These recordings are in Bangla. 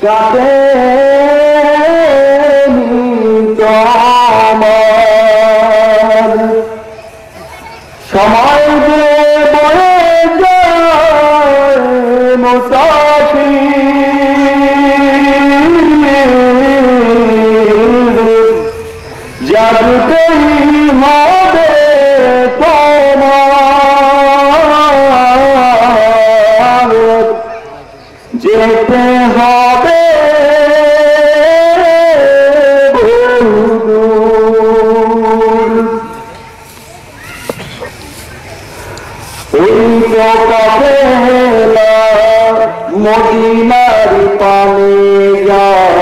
কাটে সময় যে বয়ে যায় মুসাফির জাগতেই হবে তোমার যেতে হবে মদিনার পানে যায়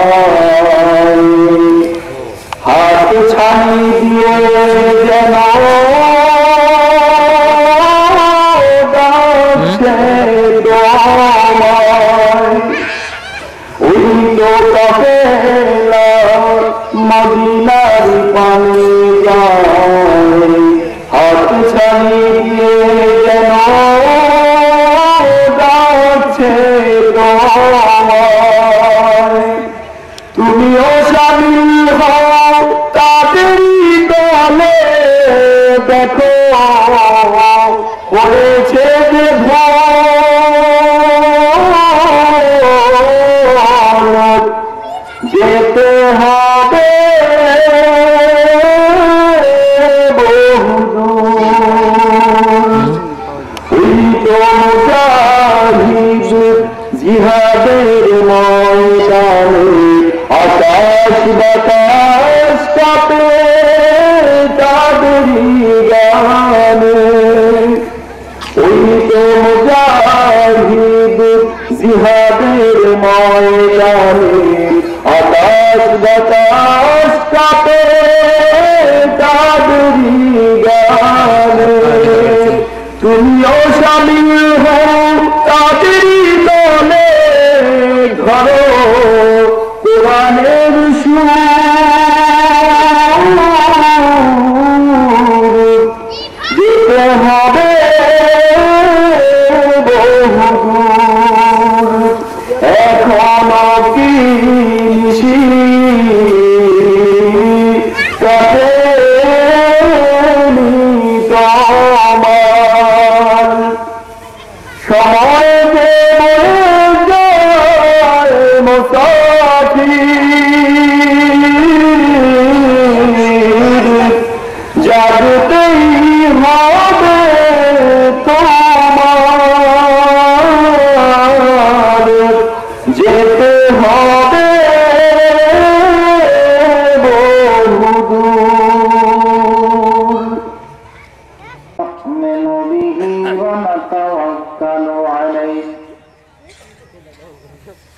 হাত ছানি দিয়ে যেন ডাকছে তোমায় ওই লোকে মদিনার পানে যায় হাত ছানি দিয়ে যেন তুমিও শামিল হও তাদেরই দলে দেখো হয়েছে যে যেতে হবে জিহাদের ময়দানে আকাশ বাতাস কাঁপে তাদেরই গানে ওই তো মুজাহিদ জিহাদের ময়দানে আকাশ বাতাস কাঁপে তাদেরই গানে তুমিও শামিল হও তাদেরই দলে ঘরো কোরআনের সুর যেতে হবে বহুদূর এখনো কি সময় যে যায় মুসাফির জাগতেই হবে তোমার যেতে হবে বহুদূর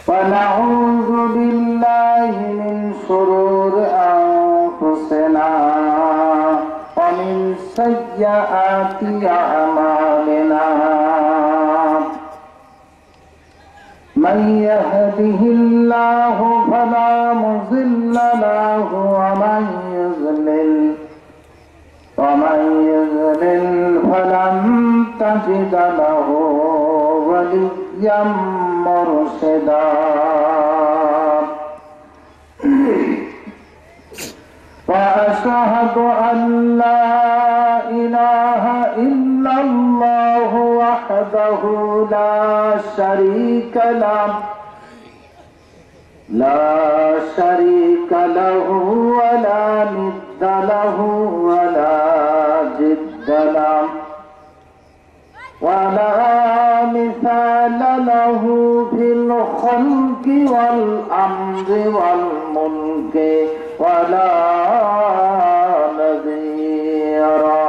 ونعوذ بالله من شرور أنفسنا ومن سيئات أعمالنا من يهده الله فلا مضل له ومن يضلل فلن تجد له وليا مرشدا وأشهد أن لا إله إلا الله وحده لا شريك له ولا ند له ولا جد له ولا مثال له في الخلق والأمر والملك ولا نذيرا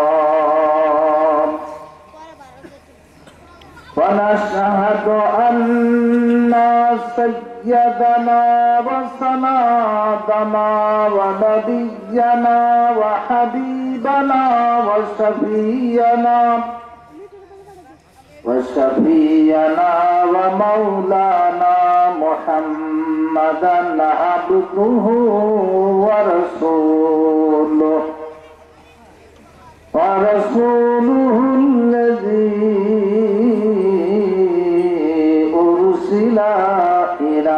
ونشهد أن سيدنا وسندنا ونبينا وحبيبنا وشفينا ومولانا محمدا عبده ورسوله الذي أرسل إلى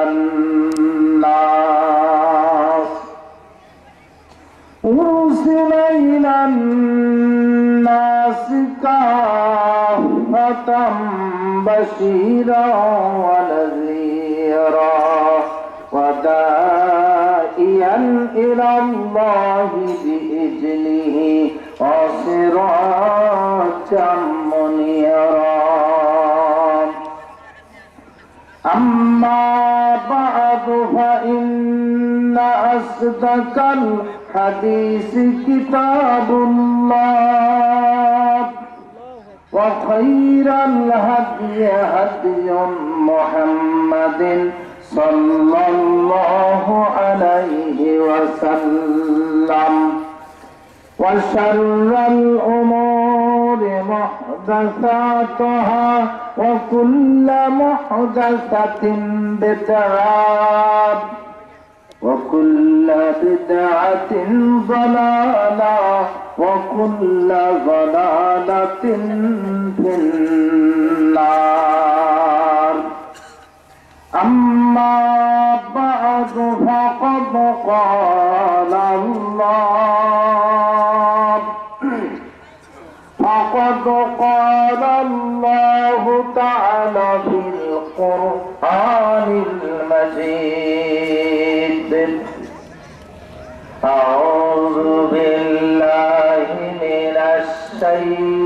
بشيرا ونذيرا وداعيا إلى الله بإذنه وسراجا منيرا أما بعد فإن أصدق الحديث كتاب الله وخير الهدي هدي محمد صلى الله عليه وسلم وشر الأمور محدثاتها وكل محدثة بدعة وكل بدعة ضلالة وكل ضلالة في النار أما بعد فقد قال الله تعالى في القرآن المجيد أعوذ بالله من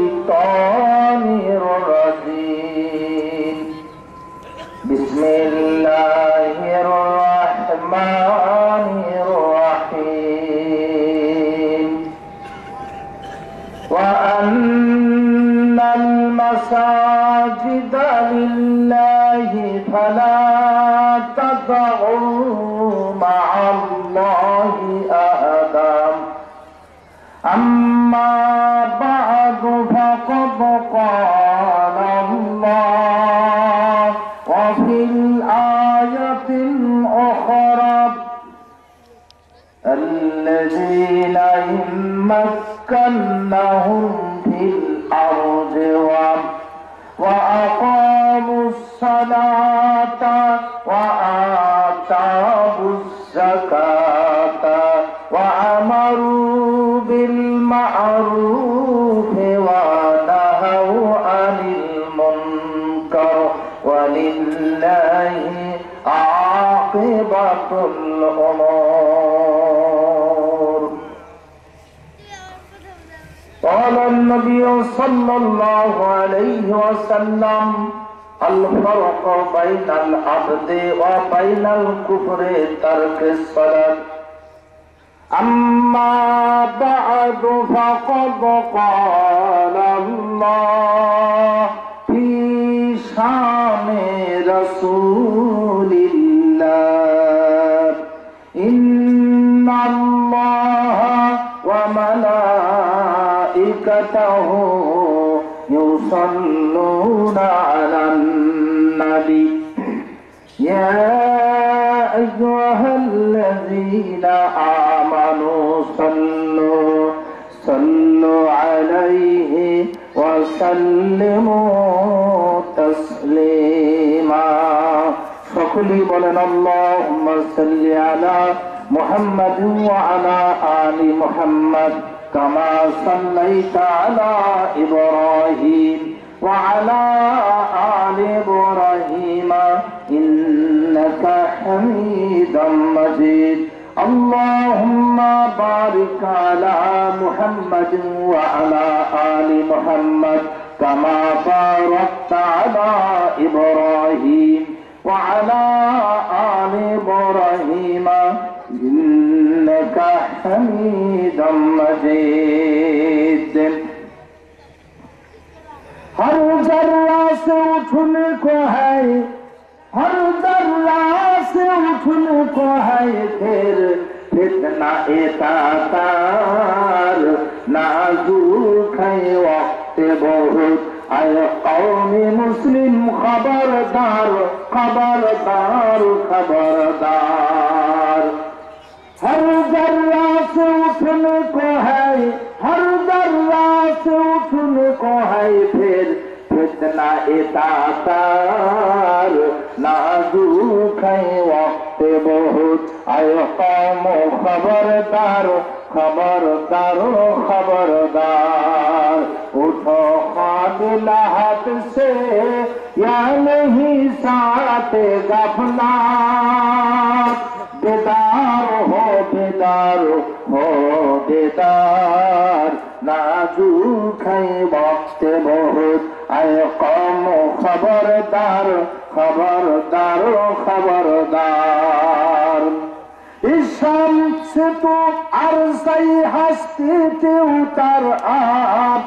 الشيطان الرجيم بسم الله الرحمن الرحيم وأن المساجد لله فلا تدعوا مع الله أحدا أما بعد فقد قال الله وفي الآية الأخرى الذين إن مكناهم في الأرض وأقاموا الصلاة وآتوا الزكاة وأمروا بالمعروف ونهوا عن المنكر ولله عاقبة الأمور. قال النبي صلى الله عليه وسلم الفرق بين العبد وبين الكفر ترك الصلاة أما بعد فقد قال الله في شان رسول الله إن الله وملائكته يصلون على النبي يا أيها الذين آمنوا صلوا عليه وسلموا تسليما সকলেই বলেন اللهم صل على محمد وعلى آل محمد كما صليت على إبراهيم وعلى آل إبراهيم إنك حميد مجيد اللهم بارك على محمد وعلى آل محمد كما باركت على إبراهيم وعلى آل إبراهيم إنك حميد مجيد हर जर्रा से उठने को है हर जर्रा से उठने को है फिर फितना एतातार नाजुक है वक्त बहुत आय कौमी मुस्लिम खबरदार खबरदार खबरदार हर जर्रा से उठने को है हर जर्रा से उठने को है फिर फितना एतातार नाजुक है वक्त बहुत आय कौम खबरदार खबरदार खबरदार उठो काबिल हाथ से काटे गफलात बेदार हो बेदार नाजू खाई वक्त बहुत आए कौम खबरदार खबरदार खबरदार इस शाम से तो अरसई हस्ती के उतर आप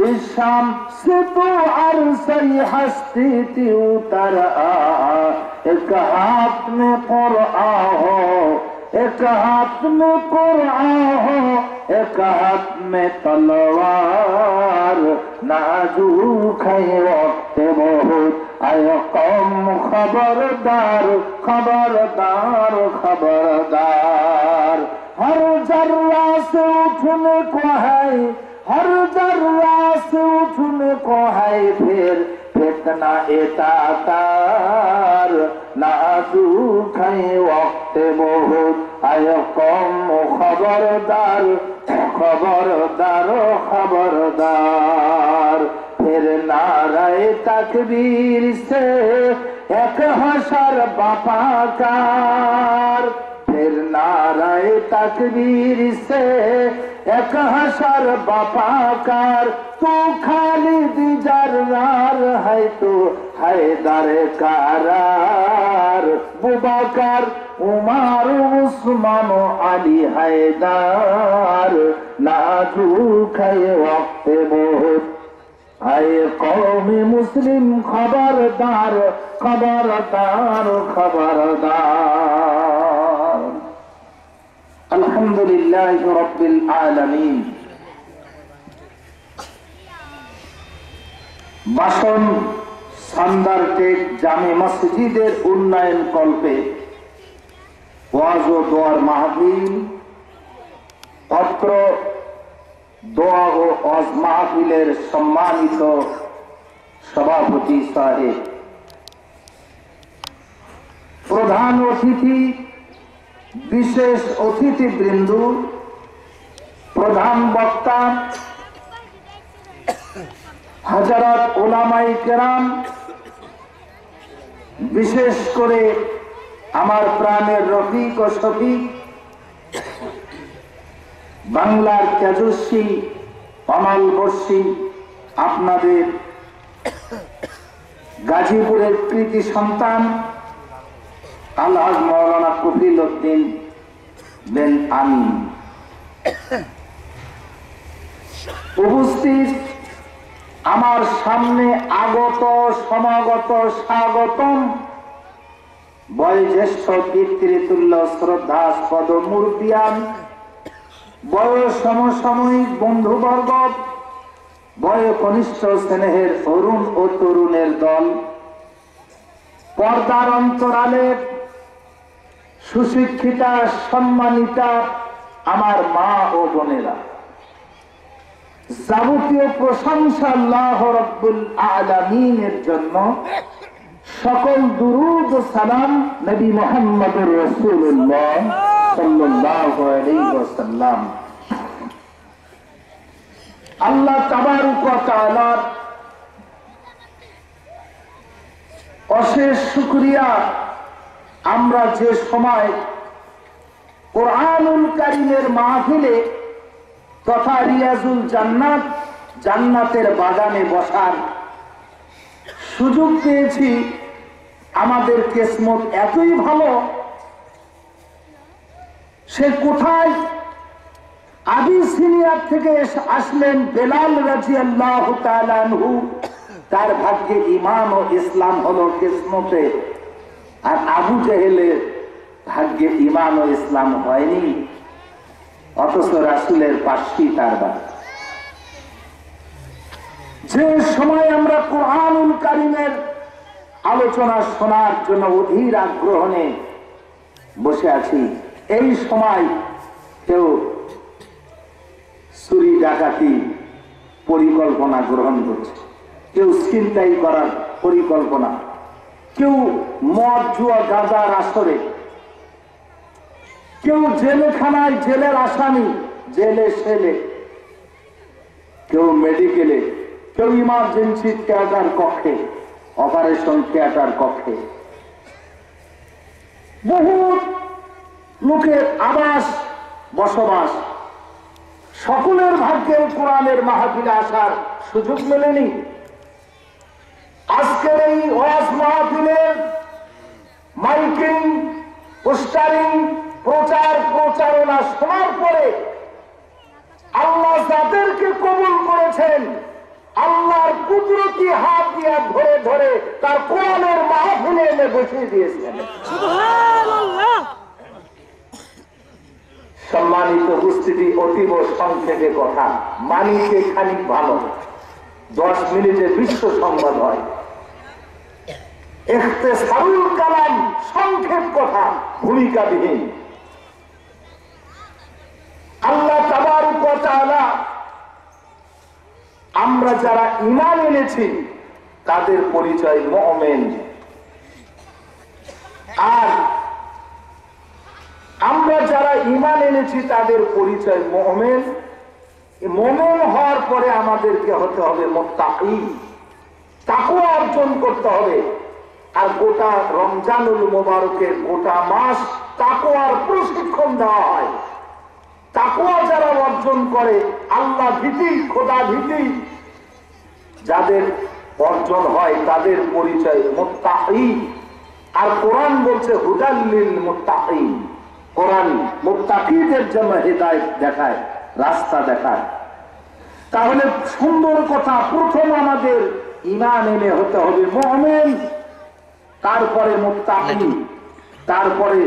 इस शाम से तो अरसई हस्ती के उतर आ एक हाथ में कुरआन हो एक हाथ में कुरआन हो एक हाथ में तलवार नाजुक है वक्त बहुत आए कौम खबरदार खबरदार खबरदार हर जर्रा से उठने को है हर जर्रा से उठने को है फिर फितना एताकार नाजुक है वक्त बहुत आए कौम खबरदार खबरदार खबरदार फिर नाराए तकबीर से एक हशर बापाकार फिर नाराए तकबीर से एक हशर बापाकार तू खालिद जर्रार है तू हैदर करार बुबकर उमर उस्मान अली हैदर नाजुक है वक्त बहुत आए कौमी मुस्लिम खबरदार खबरदार खबरदार अल्हम्दुलिल्लाह रब्बिल आलमीन বাসন সান্দারটেক জামে মসজিদের উন্নয়ন কল্পে ওয়াজ ও দোয়ার মাহফিল অত্র দোয়া ও ওয়াজ মাহফিলের সম্মানিত সভাপতি সাহেব প্রধান অতিথি বিশেষ অতিথিবৃন্দ প্রধান বক্তা हजरत उलामाए केराम विशेष करे आमार प्राणेर रफिक और शफिक बांगलार तेजस्वी अनलवर्षी आपनादेर गाजीपुरेर कृति सन्तान आलहाज मौलाना कफिल उद्दीन बिन आमीन उपस्थित আমার সামনে আগত সমাগত স্বাগতম বয়োজ্যেষ্ঠ পিতৃতুল্য শ্রদ্ধাস্পদ মুরব্বিয়ান বয়স সমসাময়িক বন্ধুবর্গ বয়োকনিষ্ঠ স্নেহের অরুণ ও তরুণের দল পর্দার অন্তরালে সুশিক্ষিতা সম্মানিতা আমার মা ও বোনেরা যাবতীয় প্রশংসা আল্লাহ রাব্বুল আলামিনের জন্য সকল দুরূদ ও সালাম নবী মুহাম্মদুর রাসূলুল্লাহ সাল্লাল্লাহু আলাইহি ওয়াসাল্লাম আল্লাহ তাবারক ওয়া তাআলার অশেষ শুকরিয়া আমরা যে সময় কুরআনুল কারীমের মাহফিলে तथा रियाजुल জান্নাত জান্নাতের বাগানে বসার সুযোগ পেয়েছি আমাদের কিসমত এতই ভালো সে কোথায় আবিসিনিয়া থেকে আসলেন বেলাল রাদিয়াল্লাহু তাআলা আনহু তার ভাগ্যে ঈমান ও ইসলাম হলো কিসমতে আর আবু জেহেলের ভাগ্যে ঈমান ও ইসলাম হয়নি অথচ রাসূলের পাশে তার বাড়ি যে সময় আমরা কুরআনুল কারীমের আলোচনা শোনার জন্য অধীর আগ্রহ নিয়ে বসে আছি এই সময় কেউ চুরি ডাকাতি পরিকল্পনা গ্রহণ করছে কেউ ছিনতাই করার পরিকল্পনা কেউ মদ জুয়া গাঁজার আসরে কেউ জেলখানায় জেলের আসামি জেলে সেলে কেউ মেডিকেলে কেউ ইমার্জেন্সি থিয়েটার কক্ষে অপারেশন থিয়েটার কক্ষে বহু লোকের আবাস বসবাস, সকলের ভাগ্যে কোরআনের মাহফিলে আসার সুযোগ মেলেনি। আজকের এই ওয়াজ মাহফিলের মাইকিং, পোস্টারিং, প্রচারণা শোনার পরে আল্লাহ যাদেরকে কবুল করেছেন, আল্লাহর কুদরতি হাত দিয়া ধরে ধরে তার কোরআনের মাহফিলে এনে বসিয়ে দিয়েছেন। সুবহানাল্লাহ। সম্মানিত উপস্থিতি, অতীব সংক্ষেপে কথা, মানিকে খানিক ভালো, 10 মিনিটে বিশ্ব সংবাদ হয়। ইখতিসারুল কালাম, সংক্ষেপ কথা, ভূমিকাবিহীন। আল্লাহ তাবারক ওয়া তাআলা আমরা যারা ঈমান এনেছি তাদের পরিচয় মুমিন, আর আমরা যারা ঈমান এনেছি তাদের পরিচয় মুমিন। মুমিন হওয়ার পরে আমাদেরকে হতে হবে মুত্তাকি, তাকওয়া অর্জন করতে হবে। আর গোটা রমজানুল মুবারকের গোটা মাস তাকওয়ার প্রশিক্ষণ দেওয়া হয়। তাকওয়া যারা অর্জন করে, আল্লাহ ভীতি, খোদা ভীতি যাদের অর্জন হয় তাদের পরিচয় মুত্তাকি। আর কোরআন বলছে হুদাল লিল মুত্তাকিন, কোরআন মুত্তাকিদের জন্য হেদায়েত দেখায়, রাস্তা দেখায়। তাহলে সুন্দর কথা, প্রথম আমাদের ঈমান এনে হতে হবে মুমিন, তারপরে মুত্তাকি, তারপরে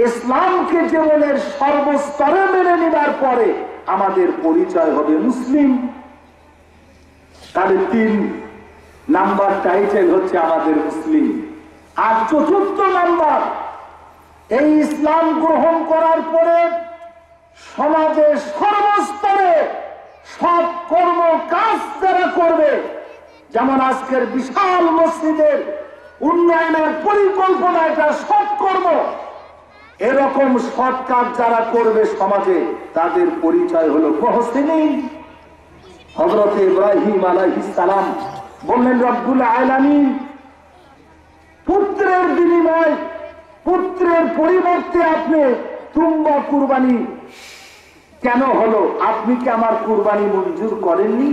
ইসলামকে জীবনের সর্বস্তরে মেনে নেবার পরে আমাদের পরিচয় হবে মুসলিম। তাহলে 3 নাম্বার টাইটেল হচ্ছে আমাদের মুসলিম। আর 4র্থ নাম্বার, এই ইসলাম গ্রহণ করার পরে সমাজের সর্বস্তরে সৎ কর্ম কাজ যারা করবে, যেমন আজকের বিশাল মসজিদের উন্নয়নের পরিকল্পনা, এটা সৎ কর্ম। এরকম সৎ কাজ যারা করবে সমাজে, তাদের পরিচয় হলো মুহসিনিন। হযরত ইব্রাহিম আলাইহিস সালাম বললেন, রব্বুল আলামিন, পুত্রের বিনিময়, পুত্রের পরিবর্তে আপনি তুম্বা কুরবানি কেন হলো? আপনি কি আমার কুরবানি মঞ্জুর করেননি?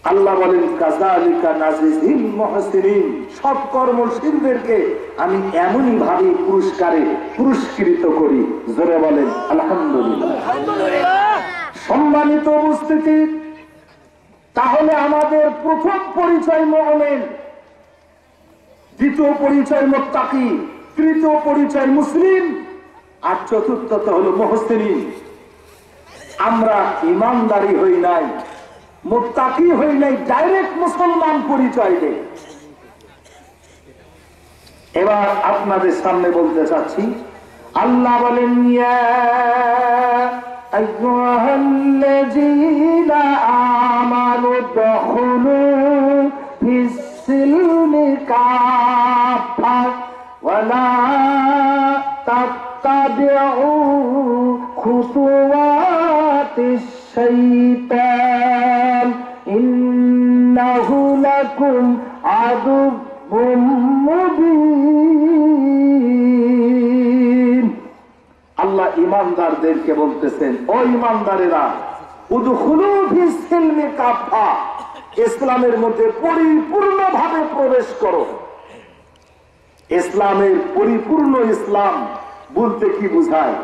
আল্লাহ বলেন, কাযালিকা নাজিজিল মুহসিনিন, সৎ কর্মশীলদেরকে আমি এমনই ভাবে পুরস্কারে পুরস্কৃত করি। জোরে বলেন আলহামদুলিল্লাহ। সম্মানিত উপস্থিতি, তাহলে আমাদের প্রথম পরিচয় মুমিন, দ্বিতীয় পরিচয় মুত্তাকি, তৃতীয় পরিচয় মুসলিম, আর চতুর্থত হলো মুহসিনিন। আমরা ইমানদারি হই নাই, মুত্তাকি হই নাই, ডাইরেক্ট মুসলমান পরিচয় দেয়। এবার আপনাদের সামনে বলতে চাচ্ছি, আল্লাহ বলেন, ইয়া আইয়ুহাল্লাযীনা আমানু দুখুলু ফিস-সিলমি কাফা ওয়া লা তাত্তাবিউ খুতুওয়াতিশ শাইতান ইন্নাহু লাকুম আদুউম মুবিন। আল্লাহ ঈমানদারদেরকে বলতেছেন, ও ঈমানদারেরা, উদখুলু ফিস-সিলমি কাফা, ইসলামের মধ্যে পরিপূর্ণভাবে প্রবেশ করো। ইসলামের পরিপূর্ণ ইসলাম বলতে কি বোঝায়?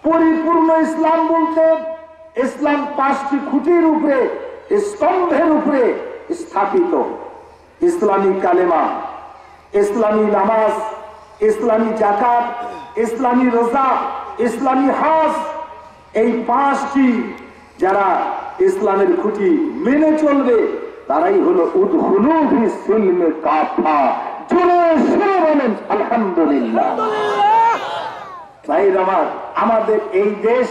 পরিপূর্ণ ইসলাম বলতে ইসলাম 5টি খুঁটির উপরে, স্তম্ভের উপরে স্থাপিত। ইসলামী কালেমা, ইসলামী নামাজ, ইসলামী যাকাত, ইসলামী রোজা, ইসলামী হজ, এই 5টি যারা ইসলামের খুঁটি মেনে চলবে তারাই হলো উদখুলু ফিস-সিলমি কাফা। জোরে জোরে বলেন আলহামদুলিল্লাহ। ভাইরা আমার, আমাদের এই দেশ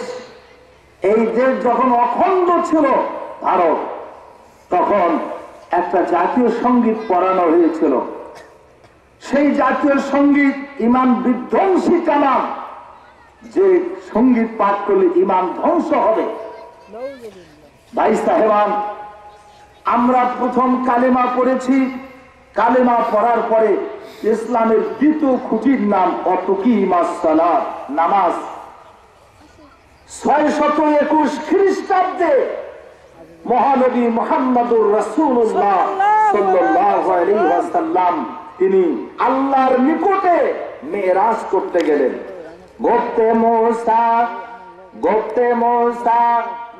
যখন অখণ্ড ছিল ভারত, তখন একটা জাতীয় সঙ্গীত পড়ানো হয়েছিল। সেই জাতীয় সঙ্গীত ইমান বিধ্বংসী কালাম, যে সঙ্গীত পাঠ করলে ইমান ধ্বংস হবে। ভাই সাহেবান, আমরা প্রথম কালেমা পড়েছি, কালেমা পড়ার পরে ইসলামের দ্বিতীয় খুঁটির নাম অতুকিমাস সালাত, নামাজ। 621 খ্রিস্টাব্দে মহানবী মুহাম্মদুর রাসূলুল্লাহ সাল্লাল্লাহু আলাইহি ওয়াসাল্লাম তিনি আল্লাহর নিকটে মেরাজ করতে গেলেন। গোপ্তে মোসা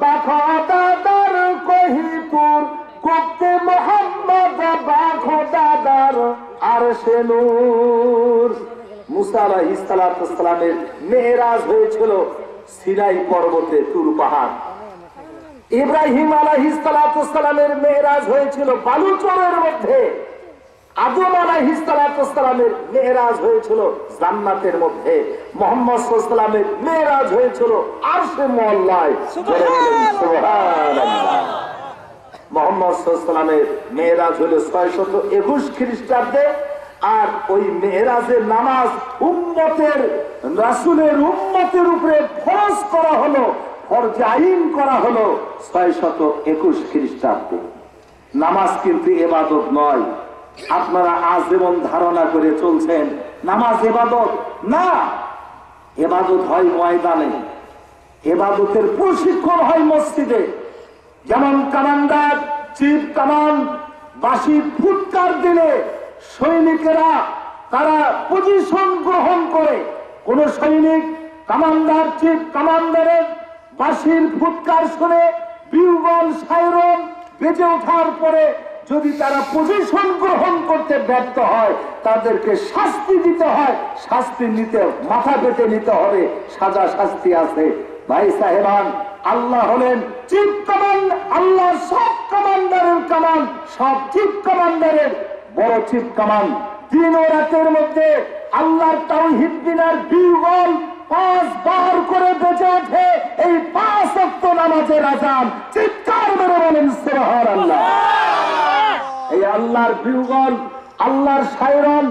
বাখদাদার কহিতুর, গোপ্তে মুহাম্মদ বাখদাদার আরশে নূর। মুসা আলাইহিস সালামের মেরাজ হয়েছিল সিনাই পর্বতে, তুর পাহাড়। ইব্রাহিম আলাইহিস সালামের মেরাজ হয়েছিল বালুচরের মধ্যে। আদম আলাইহিস সালামের মেরাজ হয়েছিল জান্নাতের মধ্যে। মুহাম্মদ সাল্লাল্লাহু আলাইহি ওয়াসাল্লামের মেরাজ হয়েছিল আরশে মুআল্লায়। সুবহানাল্লাহ। মুহাম্মদ সাল্লাল্লাহু আলাইহি ওয়াসাল্লামের মেরাজ হলো 621 খ্রিস্টাব্দে। আর ওই মেরাজের নামাজ উম্মতের, রাসূলের উম্মতের উপরে ফরজ করা হলো, ফরজে আইন করা হলো 621 খ্রিস্টাব্দে। নামাজ কিন্তু ইবাদত নয়। আপনারা আজ যেমন ধারণা করে চলছেন নামাজ ইবাদত না, ইবাদত হয় ময়দানে, ইবাদতের প্রশিক্ষণ হয় মসজিদে। যেমন কমান্ডার, চিফ কমান্ড বাসি ফুটকার দিলে সৈনিকেরা তারা পজিশন গ্রহণ করে। কোন সৈনিক কমান্ডার, চিফ কমান্ডারের বাসির ফুটকার শুনে বিউগল সাইরন বেজে ওঠার পরে যদি তারা পজিশন গ্রহণ করতে ব্যর্থ হয় তাদেরকে শাস্তি দিতে হয়। শাস্তি নিতে মাথা পেতে নিতে হবে, সাজা শাস্তি আছে। ভাই সাহেবান, আল্লাহ হলেন চিফ কমান্ড, আল্লাহ সব কমান্ডারের কমান্ড, সব চিফ কমান্ডারের বড় চিফ কমান্ড। দিন ও রাতের মধ্যে আল্লাহর তাওহীদ বিনার বিউগল 5 বার করে বেজে ওঠে। এই 5 ওয়াক্ত নামাজের আযান চিৎকার মেরে বলেন সুবহানাল্লাহ। এই আল্লাহর বিউগল, আল্লাহর সায়রন,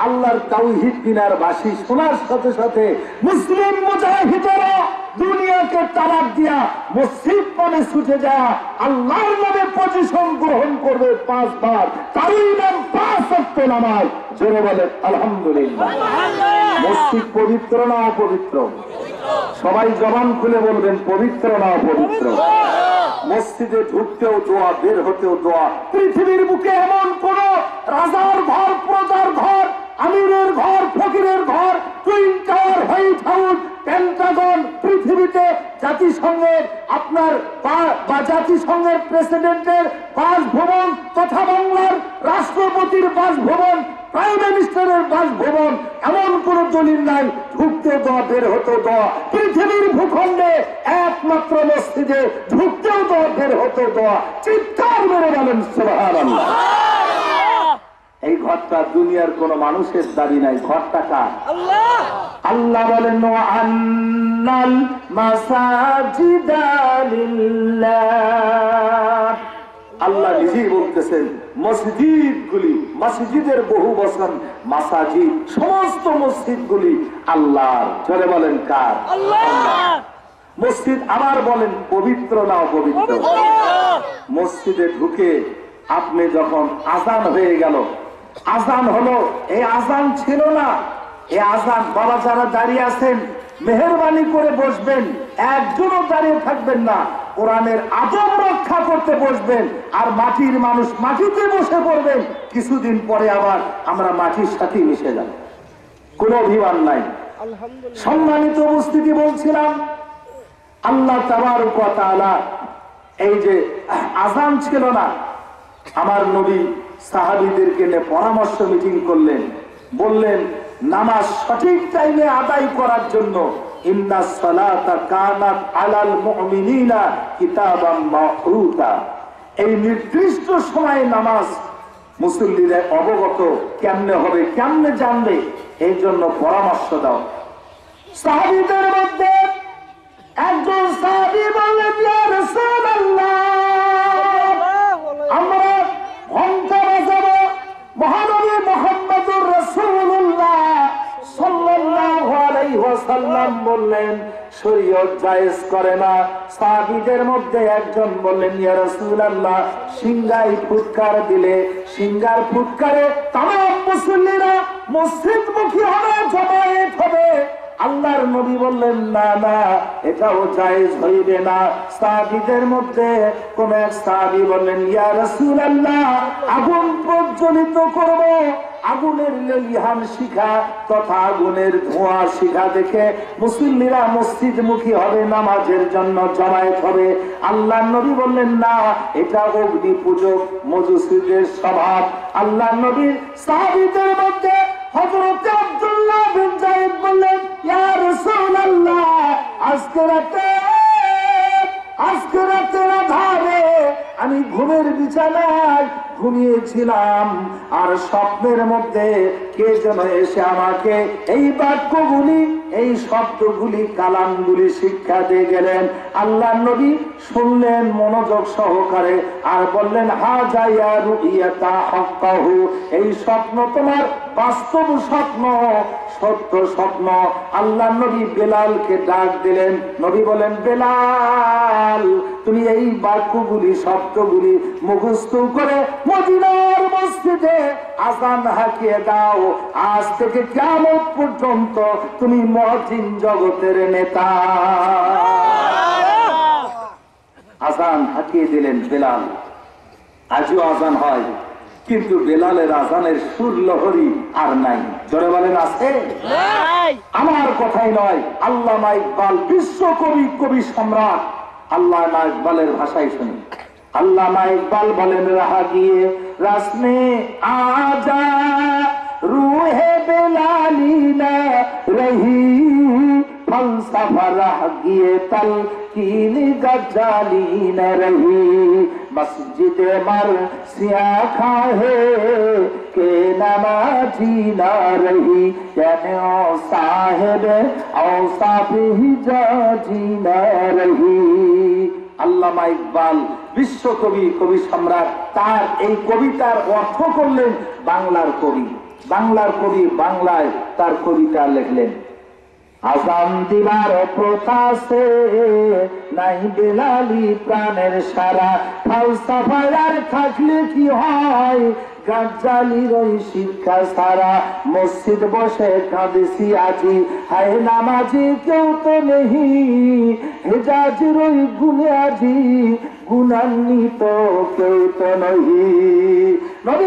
আল্লাহর তাওহীদ বিনার বাসি শোনার সাথে সাথে মুসলিম মুজাহিদেরা দুনিয়াকে তালাক দিয়া মসজিদ পানে ছুটে যায়, আল্লাহর নামে পজিশন গ্রহণ করবে 5 বার। তারই নাম 5 ওয়াক্ত নামাজ। জোরে বলে আলহামদুলিল্লাহ। মসজিদ পবিত্র না অপবিত্র? সবাই জবান খুলে বলবেন পবিত্র না অপবিত্র? মসজিদে ঢুকতেও দোয়া, বের হতেও দোয়া। পৃথিবীর বুকে এমন কোন রাজার ঘর, প্রজার ঘর, আমিরের ঘর, ফকিরের ঘর, twin tower, white house, Pentagon, পৃথিবীতে জাতিসংঘের আপনার বা জাতিসংঘের প্রেসিডেন্টের বাসভবন তথা বাংলার রাষ্ট্রপতির বাসভবন, প্রাইম মিনিস্টারের বাসভবন, এমন কোন দলিল নাই। ঢুকতে দেওয়া, বের হতে দেওয়া। পৃথিবীর ভূখণ্ডে একমাত্র মসজিদে ঢুকতেও দেওয়া, বের হতে দেওয়া। চিৎকার মেরে বলেন সুবহানাল্লাহ। এই ঘরটা দুনিয়ার কোন মানুষের দাবি নাই, ঘরটা কার? আল্লাহ বলেন আন্নাল মাসাজিদা লিল্লাহ। আল্লাহ নিজেই বলতেছেন মসজিদগুলি, মসজিদের বহু বচন মাসাজিদ, সমস্ত মসজিদগুলি আল্লাহর। চলে বলেন কার? আল্লাহ। মসজিদ আবার বলেন পবিত্র না অপবিত্র? মসজিদে ঢুকে আপনি যখন আযান হয়ে গেল, আযান হলো, এই আযান ছিল না, এই আযান, বাবা যারা দাঁড়িয়ে আছেন মেহেরবানি করে বসবেন, একজনও দাঁড়িয়ে থাকবেন না। কোরআনের আদব রক্ষা করতে বসবেন। আর মাটির মানুষ মাটিতে বসে পড়বেন। কিছুদিন পরে আবার আমরা মাটির সাথে মিশে যাব, কোনো অভিমান নাই। সম্মানিত উপস্থিতি, বলছিলাম আল্লাহ তাবারক ওয়া তাআলা এই যে আযান ছিল না, আমার নবী সাহাবীদেরকে নিয়ে পরামর্শ মিটিং করলেন। বললেন নামাজ সঠিক টাইমে আদায় করার জন্য ইন্নাস সালাতা কানাত আলাল মুমিনিনা কিতাবাম মাওকুতা, এই নির্দিষ্ট সময়ে নামাজ মুসল্লিরা অবগত কেমনে হবে, কেমনে জানবে, এই জন্য পরামর্শ দাও। সাহাবীদের মধ্যে একজন সাহাবী বললেন ইয়া রাসূলুল্লাহ, আমরা ঘন্টা বাজাবো মহানবী মুহাম্মদুর রাসূলুল্লাহ সাল্লাল্লাহু আলাইহি ওয়াসাল্লাম সাল্লাম বললেন শরীয়ত জায়েজ করে না। সাহাবীদের মধ্যে একজন বললেন ইয়া রাসূলুল্লাহ সিংহায় ফুৎকার দিলে সিংহার ফুৎকারে তামাম মুসল্লিরা মসজিদমুখী হবে, জমায়েত হবে। আল্লাহর নবী বললেন না না এটাও জায়েজ হইবে না। সাহাবীদের মধ্যে কোন এক সাহাবী বললেন ইয়া রাসূলুল্লাহ আগুন প্রজ্বলিত করব, আগুনের লেলিহান শিখা তথা আগুনের ধোঁয়া শিখা দেখে মুসল্লিরা মসজিদমুখী হবে, নামাজের জন্য জমায়েত হবে। আল্লাহর নবী বললেন না এটা অগ্নি পূজক মজুসিদের স্বভাব। আল্লাহর নবীর সাহাবীদের মধ্যে হযরত আব্দুল্লাহ বিন যায়েদ বললেন ইয়া রাসূলুল্লাহ আজকে রাতের আধারে আমি ঘুমের বিছানায় ঘুমিয়েছিলাম আর স্বপ্নের মধ্যে কে যেন এসে আমাকে এই বাক্যগুলি এই শব্দগুলি কালামগুলি শিক্ষা দিয়ে গেলেন। আল্লাহ নবী শুনলেন মনোযোগ সহকারে আর বললেন হাযা ইয়া রুইয়াতা হাক্কাহু, এই স্বপ্ন তোমার বাস্তব স্বপ্ন, সত্য স্বপ্ন। আল্লাহ নবী বেলালকে ডাক দিলেন। নবী বলেন বেলাল তুমি এই বাক্যগুলি শব্দগুলি মুখস্থ করে মদিনার মসজিদে আযান হাঁকিয়ে দাও, আজ থেকে কিয়ামত পর্যন্ত তুমি মুয়াজ্জিন জগতের নেতা। আযান হাঁকিয়ে দিলেন বেলাল। আজও আযান হয় কিন্তু বেলালের আযানের সুর লহরী আর নাই। জোরে বলেন আছে? আমার কথাই নয়, আল্লামা ইকবাল বিশ্বকবি কবি সম্রাট আল্লামা ইকবালের ভাষায় শুনি। আল্লামা ইকবাল বলেন রাহা গিয়ে রাসমে আজা রুহে বেলালি না রহি, ফলসফা রাহ গিয়ে তলকিন গজালি না রহি, মসজিদে মরসিয়া খাহে কে নামাজি না রহি, জানে ও সাহেব औसाफी जाजी ना रही। আল্লামা ইকবাল বিশ্বকবি কবি সম্রাট, তার এই কবিতার অর্থ করলেন বাংলার কবি। বাংলার কবি বাংলায় তার কবিতা লিখলেন। আযান দিবার প্রথা সে নাই বেলালি প্রাণের সারা, ফালসাফায় আর থাকলে কি হয় গাজ্জালির ওই শিক্ষা সারা, মসজিদ বসে কাঁদেছি আজি হায় নামাজি কেউ তো নেহি, হেজাজির ওই গুনে আজি গুণান্বিত কেউ তো নহি। নবী